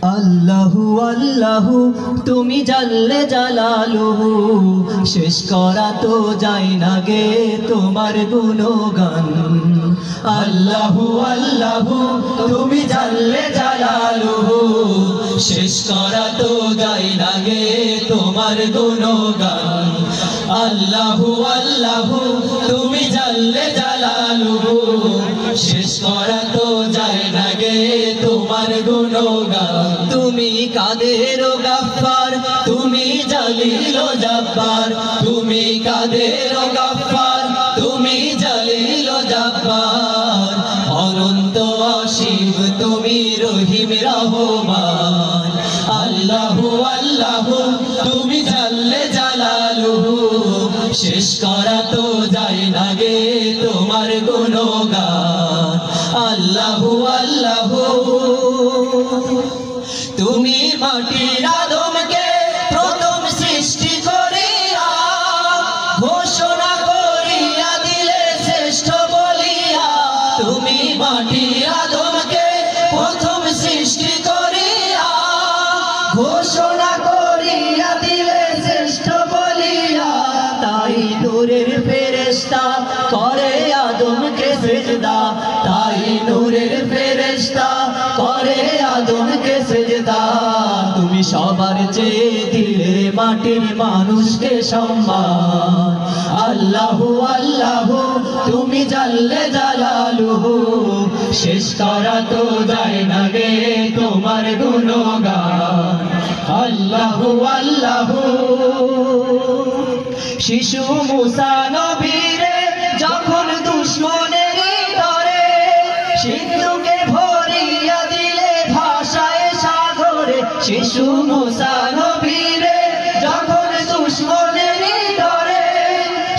আল্লাহু আল্লাহু তুমি জাল্লে জালালুহু, শেষ করা তো যায় না গে তোমার গুণগান। আল্লাহু আল্লাহু তুমি জাল্লে জালালুহু, শেষ করা তো যায় না গে তোমার গুণগান। আল্লাহু আল্লাহু তুমি জাল্লে জালালুহু, শেষ করা তো যায় না গে তোমার গুণগান। তুমি কাদের গাফফার, তুমি জালিল জাব্বার, তুমি কাদের গাফফার, তুমি জালিল জাব্বার। অনন্ত অসীম তুমি রহিম রহমান। আল্লাহু আল্লাহু তুমি জাল্লে জালালুহু, শেষ করা তো যায় না গে তোমার গুণগান। আল্লাহু আল্লাহু তুমি মাটির আদমকে প্রথম সৃষ্টি করিয়া ঘোষণা করিয়া দিলে শ্রেষ্ঠ বলিয়া। তুমি মাটির আদমকে প্রথম সৃষ্টি করিয়া ঘোষণা করিয়া দিলে শ্রেষ্ঠ বলিয়া। তাই নূরের ফেরেশতা করে আদমকে সিজদা, তাই নূরের ফেরেশতা করে আদমকে সিজদা। তুমি সবার চেয়ে দিলে মাটির মানুষকে সম্মান। আল্লাহু আল্লাহু তুমি জাল্লে জালালুহু, শেষ করা তো যায় না গে তোমার গুণগান। আল্লাহু আল্লাহু শিশু মুসা নবীরে যখন দুশমনের ডরে সিন্ধুকে ভরিয়া দিলে ভাষায় সাগরে। শিশু মুসা নবীরে যখন দুশমনের ডরে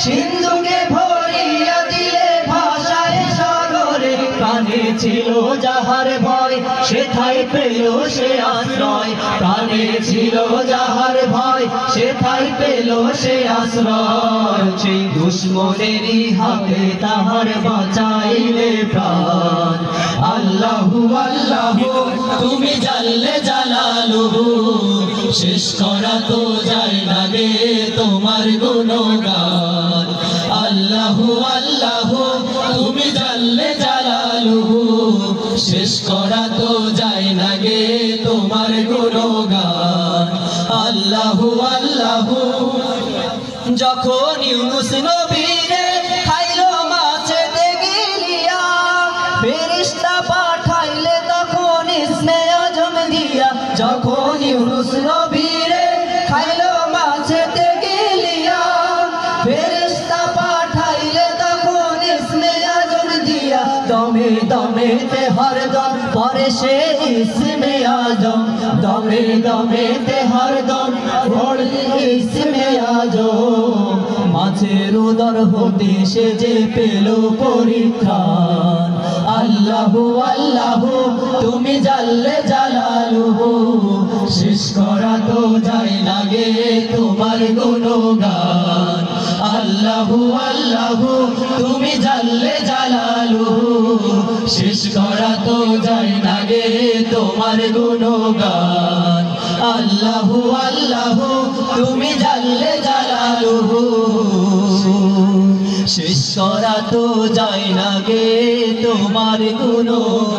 সিন্ধুকে ভরিয়া দিলে ভাষায় সাগরে। প্রাণে ছিল যাহার ভয় সেথায় পেল সে আশ্রয়, প্রাণে ছিল যাহার ভয় সেথায় পেল সে আশ্রয়। সেই দুশমনেরই হাতে তাহার বাঁচাইলে প্রাণ। আল্লাহু আল্লাহু তুমি জাল্লে জালালুহু, শেষ করা তো যায় না গে তোমার গুণগান। আল্লাহু আল্লাহু তুমি জাল্লে জালালুহু, শেষ করা তো যায় না গে তোমার গুণগান। আল্লাহু আল্লাহু যখন ইউনুস নবীরে খাইলো মাছেতে গিলিয়া, ফেরেশতা পাঠাইলে তখন ইসমে আজম দিয়া। যখন ইউনুস নবীরে খাইলো মাছেতে গিলিয়া, ফেরেশতা পাঠাইলে তখন ইসমে আজম দিয়া। দমে দমেতে হরদম পরে সে ইসমে আজম, দমে দমেতে হরদম পড়ে ইসমে আজম। মাছের উদর হতে সে যে পেল পরিত্রাণ। আল্লাহু আল্লাহু তুমি জাল্লে জালালুহু, শেষ করা তো যায় না গে তোমার গুণগান। আল্লাহু আল্লাহু তুমি জাল্লে জালালুহু, শেষ করা তো যায় না গে তোমার গুণগান। আল্লাহু আল্লাহু তুমি জাল্লে জালালুহু, শেষ করা তো যায় না গে তোমার গুণগান।